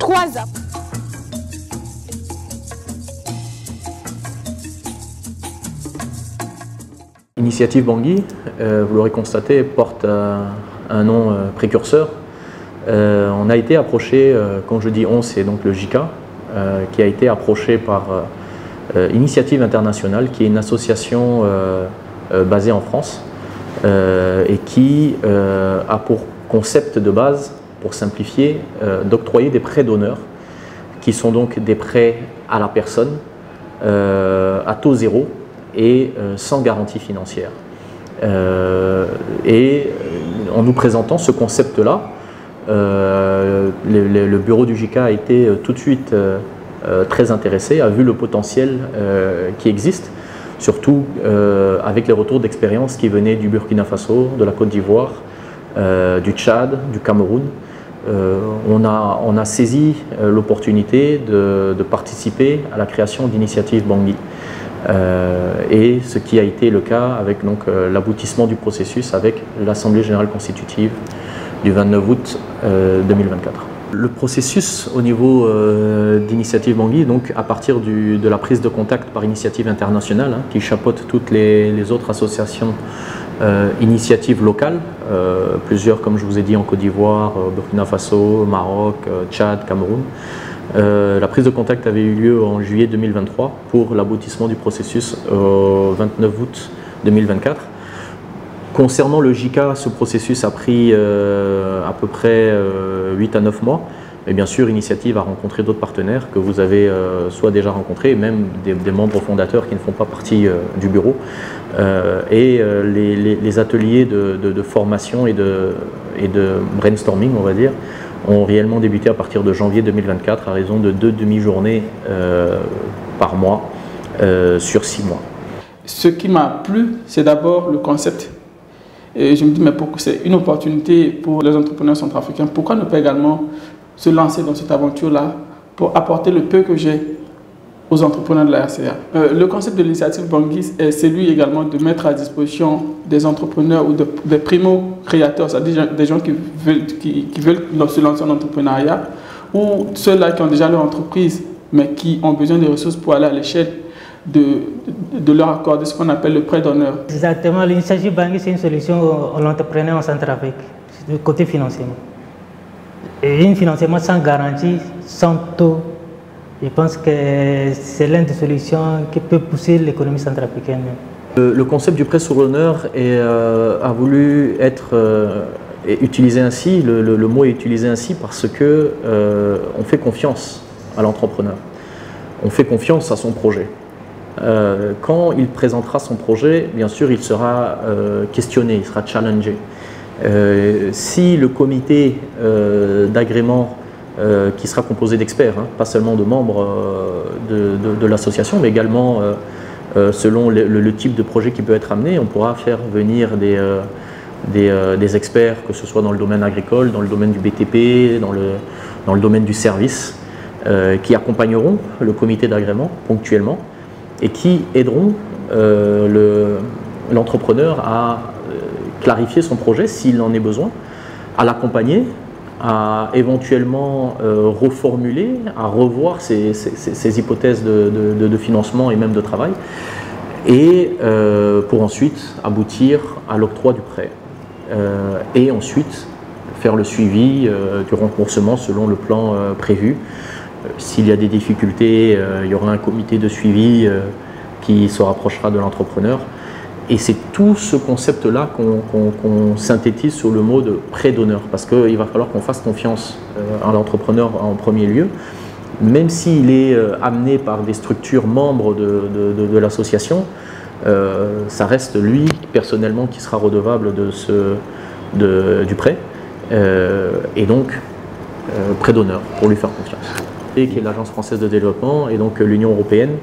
3 ans. L'initiative Bangui, vous l'aurez constaté, porte un nom précurseur. On a été approché, quand je dis on, c'est donc le JICA, qui a été approché par Initiative Internationale, qui est une association basée en France et qui a pour concept de base, pour simplifier, d'octroyer des prêts d'honneur, qui sont donc des prêts à la personne, à taux zéro et sans garantie financière. Et en nous présentant ce concept-là, le bureau du JICA a été tout de suite très intéressé, a vu le potentiel qui existe, surtout avec les retours d'expérience qui venaient du Burkina Faso, de la Côte d'Ivoire, du Tchad, du Cameroun. On a saisi l'opportunité de participer à la création d'Initiative Bangui. Et ce qui a été le cas avec l'aboutissement du processus avec l'Assemblée Générale Constitutive du 29 août 2024. Le processus au niveau d'Initiative Bangui, donc à partir de la prise de contact par Initiative Internationale, qui chapeaute toutes les autres associations initiatives locales, plusieurs comme je vous ai dit en Côte d'Ivoire, Burkina Faso, Maroc, Tchad, Cameroun. La prise de contact avait eu lieu en juillet 2023 pour l'aboutissement du processus au 29 août 2024. Concernant le JICA, ce processus a pris à peu près 8 à 9 mois. Mais bien sûr, Initiative a rencontré d'autres partenaires que vous avez soit déjà rencontrés, même des membres fondateurs qui ne font pas partie du bureau. Les ateliers de formation et de brainstorming, on va dire, ont réellement débuté à partir de janvier 2024 à raison de 2 demi-journées par mois sur 6 mois. Ce qui m'a plu, c'est d'abord le concept. Et je me dis, mais c'est une opportunité pour les entrepreneurs centrafricains. Pourquoi ne pas également se lancer dans cette aventure-là pour apporter le peu que j'ai aux entrepreneurs de la RCA. Le concept de l'initiative Bangui est celui également de mettre à disposition des entrepreneurs ou des primo-créateurs, c'est-à-dire des gens qui veulent se lancer en entrepreneuriat, ou ceux-là qui ont déjà leur entreprise mais qui ont besoin de ressources pour aller à l'échelle de leur accorder ce qu'on appelle le prêt d'honneur. Exactement, l'initiative Bangui, c'est une solution à l'entrepreneur en Centrafrique, du côté financier. Et un financement sans garantie, sans taux. Je pense que c'est l'une des solutions qui peut pousser l'économie centrafricaine. Le concept du prêt sur l'honneur a voulu être utilisé ainsi, le mot est utilisé ainsi parce que on fait confiance à l'entrepreneur, on fait confiance à son projet. Quand il présentera son projet, bien sûr, il sera questionné, il sera challengé. Si le comité d'agrément qui sera composé d'experts, pas seulement de membres de l'association, mais également selon le type de projet qui peut être amené, on pourra faire venir des experts, que ce soit dans le domaine agricole, dans le domaine du BTP, dans le domaine du service, qui accompagneront le comité d'agrément ponctuellement et qui aideront l'entrepreneur à clarifier son projet s'il en est besoin, à l'accompagner, à éventuellement reformuler, à revoir ses hypothèses de financement et même de travail, et pour ensuite aboutir à l'octroi du prêt. Et ensuite faire le suivi du remboursement selon le plan prévu. S'il y a des difficultés, il y aura un comité de suivi qui se rapprochera de l'entrepreneur. Et c'est tout ce concept-là qu'on synthétise sur le mot de prêt d'honneur, parce qu'il va falloir qu'on fasse confiance à l'entrepreneur en premier lieu, même s'il est amené par des structures membres de l'association, ça reste lui personnellement qui sera redevable du prêt, et donc prêt d'honneur pour lui faire confiance. Et qui est l'Agence française de développement et donc l'Union européenne,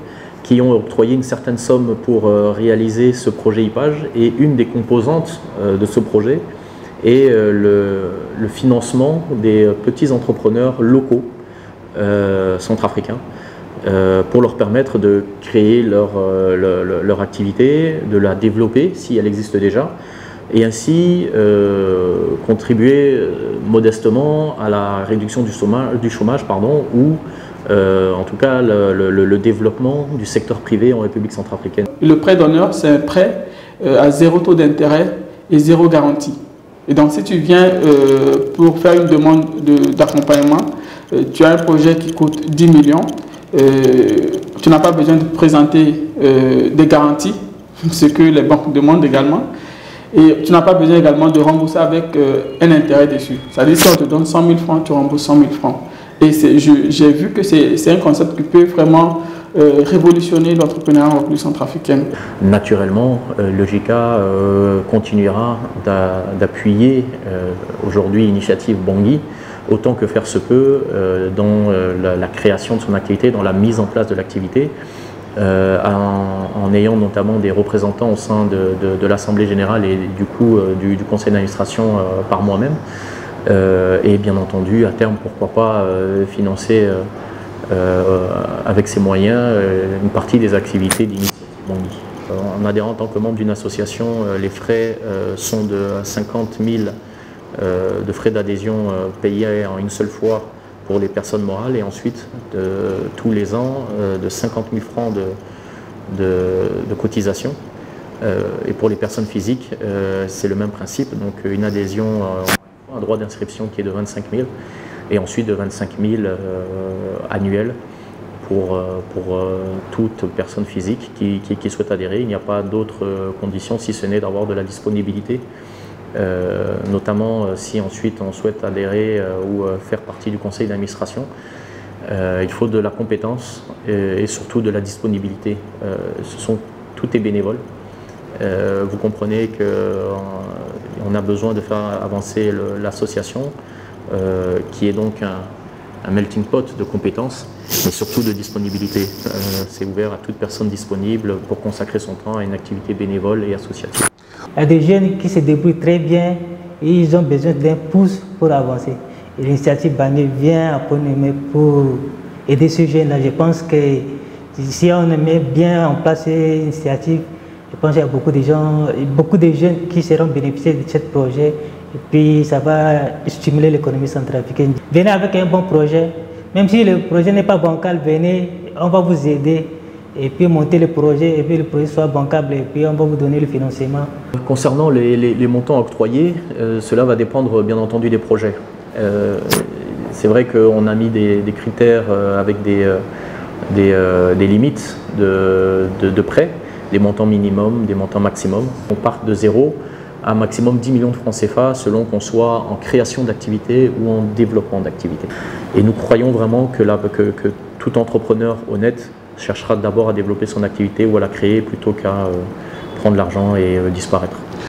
qui ont octroyé une certaine somme pour réaliser ce projet IPAGE, et une des composantes de ce projet est le financement des petits entrepreneurs locaux centrafricains pour leur permettre de créer leur activité, de la développer si elle existe déjà, et ainsi contribuer modestement à la réduction du chômage ou en tout cas le développement du secteur privé en République centrafricaine. Le prêt d'honneur, c'est un prêt à 0 taux d'intérêt et 0 garantie. Et donc si tu viens pour faire une demande d'accompagnement, tu as un projet qui coûte 10 millions, tu n'as pas besoin de présenter des garanties, ce que les banques demandent également, et tu n'as pas besoin également de rembourser avec un intérêt dessus. C'est-à-dire si on te donne 100 000 francs, tu rembourses 100 000 francs. Et j'ai vu que c'est un concept qui peut vraiment révolutionner l'entrepreneuriat en République centrafricaine. Naturellement, le JICA continuera d'appuyer aujourd'hui l'initiative Bangui autant que faire se peut dans la création de son activité, dans la mise en place de l'activité, en ayant notamment des représentants au sein de l'Assemblée générale et du coup du conseil d'administration par moi-même. Et bien entendu, à terme, pourquoi pas financer avec ses moyens une partie des activités d'initiative Bangui. En adhérant en tant que membre d'une association, les frais sont de 50 000 de frais d'adhésion payés en une seule fois pour les personnes morales et ensuite tous les ans de 50 000 francs de cotisation. Et pour les personnes physiques, c'est le même principe, donc une adhésion, un droit d'inscription qui est de 25 000 et ensuite de 25 000 annuels pour toute personne physique qui souhaite adhérer. Il n'y a pas d'autres conditions si ce n'est d'avoir de la disponibilité, notamment si ensuite on souhaite adhérer ou faire partie du conseil d'administration. Il faut de la compétence et surtout de la disponibilité. Tout est bénévole. Vous comprenez qu'on a besoin de faire avancer l'association, qui est donc un melting pot de compétences, mais surtout de disponibilité. C'est ouvert à toute personne disponible pour consacrer son temps à une activité bénévole et associative. Il y a des jeunes qui se débrouillent très bien et ils ont besoin d'un pouce pour avancer. L'initiative Bangui vient pour aider ces jeunes-là. Je pense que si on met bien en place cette initiative, je pense qu'il y a beaucoup de jeunes qui seront bénéficiaires de ce projet et puis ça va stimuler l'économie centrafricaine. Venez avec un bon projet, même si le projet n'est pas bancal, venez, on va vous aider et puis monter le projet et puis le projet soit bancable et puis on va vous donner le financement. Concernant les montants octroyés, cela va dépendre bien entendu des projets. C'est vrai qu'on a mis des critères avec des limites de prêts, des montants minimums, des montants maximums. On part de 0 à un maximum 10 millions de francs CFA selon qu'on soit en création d'activité ou en développement d'activité. Et nous croyons vraiment que tout entrepreneur honnête cherchera d'abord à développer son activité ou à la créer plutôt qu'à prendre l'argent et disparaître.